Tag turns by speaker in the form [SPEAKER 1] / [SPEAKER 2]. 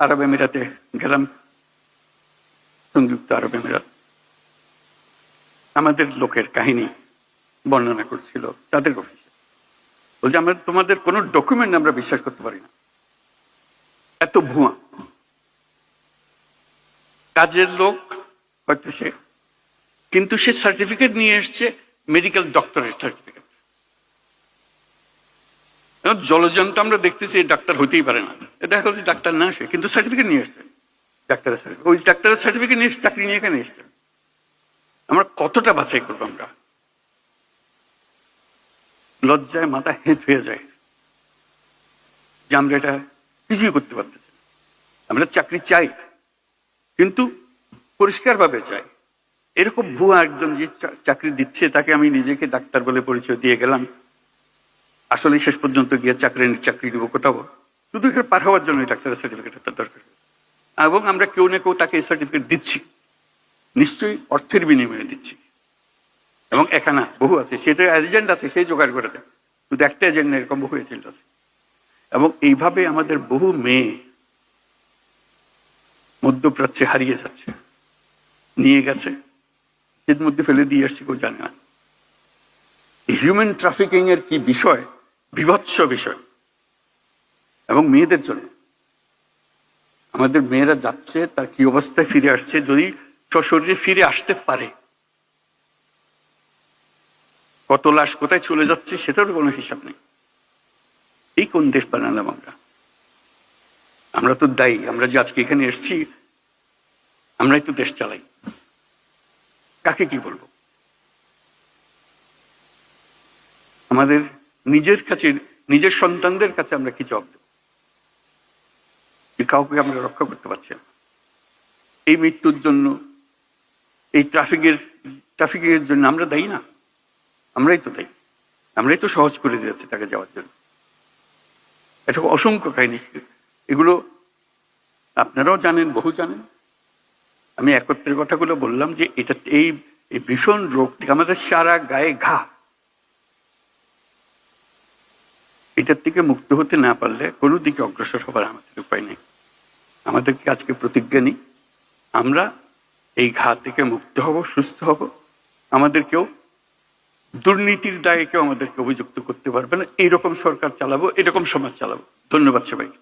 [SPEAKER 1] আরব আমিরাতে গেলাম, সংযুক্ত আরব আমিরাত। আমাদের লোকের কাহিনী বর্ণনা করছিল তাদের অফিসে, বলছে আমরা তোমাদের কোনো ডকুমেন্ট আমরা বিশ্বাস করতে পারি না, এত ভুয়া। কাজের লোক হয়তো সে, কিন্তু সে সার্টিফিকেট নিয়ে এসছে মেডিকেল ডক্টরের সার্টিফিকেট। জলজন্ত আমরা দেখতেছি ডাক্তার হইতেই পারে না, দেখা যাচ্ছে ডাক্তার না সে, কিন্তু সার্টিফিকেট নিয়ে এসছে ডাক্তারের সার্টিফিকেট। ওই ডাক্তারের সার্টিফিকেট নিয়ে চাকরি নিয়ে এখানে এসছে। আমরা কতটা বাছাই করবো? আমরা লজ্জায় মাথা হেঁট হয়ে যায় যে আমরা এটা কিছুই করতে পারতেছি। আমরা চাকরি চাই, কিন্তু পরিষ্কার ভাবে চাই। এরকম ভুয়া একজন যে চাকরি দিচ্ছে তাকে আমি নিজেকে ডাক্তার বলে পরিচয় দিয়ে গেলাম, আসলে শেষ পর্যন্ত গিয়ে চাকরি নিব কোথাও, শুধু এখানে পার হওয়ার জন্য ডাক্তারের সার্টিফিকেট দরকার। এবং আমরা কেউ না কেউ তাকে এই সার্টিফিকেট দিচ্ছি, নিশ্চয়ই অর্থের বিনিময়ে দিচ্ছি। এবং এখানে বহু আছে, সেটা এজেন্ট আছে, সেই জোগাড় করে দেয়। শুধু একটা এজেন্ট না, এরকম বহু এজেন্ট আছে। এবং এইভাবে আমাদের বহু মেয়ে মধ্যপ্রাচ্যে হারিয়ে যাচ্ছে, নিয়ে গেছে, এর মধ্যে ফেলে দিয়ে আসছি, কেউ জানে না। হিউম্যান ট্রাফিকিং এর কি বিষয়, বিভৎস বিষয়। এবং মেয়েদের জন্য আমাদের মেয়েরা যাচ্ছে, তার কি অবস্থায় ফিরে আসছে, যদি সশরীরে ফিরে আসতে পারে, কত লাশ কোথায় চলে যাচ্ছে সেটারও কোনো হিসাব নেই। এই কোন দেশ বানালাম আমরা? আমরা তো দায়ী। আমরা যে আজকে এখানে এসেছি, আমরাই তো দেশ চালাই। কাকে কি বলবো? আমাদের নিজের কাছে, নিজের সন্তানদের কাছে আমরা কি জবাব দেব? কাউকে আমরা রক্ষা করতে পারছি না। এই মৃত্যুর জন্য, এই ট্রাফিকের জন্য আমরা দায়ী না? আমরাই তো দায়ী। আমরাই তো সহজ করে দিয়েছি তাকে যাওয়ার জন্য। এটা অসংখ্য কাহিনী, এগুলো আপনারাও জানেন, বহু জানেন। আমি একত্রের কথাগুলো বললাম যে এটা, এই ভীষণ রোগ থেকে আমাদের সারা গায়ে ঘা, এটার থেকে মুক্ত হতে না পারলে কোনো দিকে অগ্রসর হবার আমাদের উপায় নেই। আমাদেরকে আজকে প্রতিজ্ঞা নিই, আমরা এই ঘা থেকে মুক্ত হব, সুস্থ হব। আমাদের কেউ দুর্নীতির দায়ে কেউ আমাদেরকে অভিযুক্ত করতে পারবে না। এইরকম সরকার চালাবো, এরকম সমাজ চালাবো। ধন্যবাদ সবাইকে।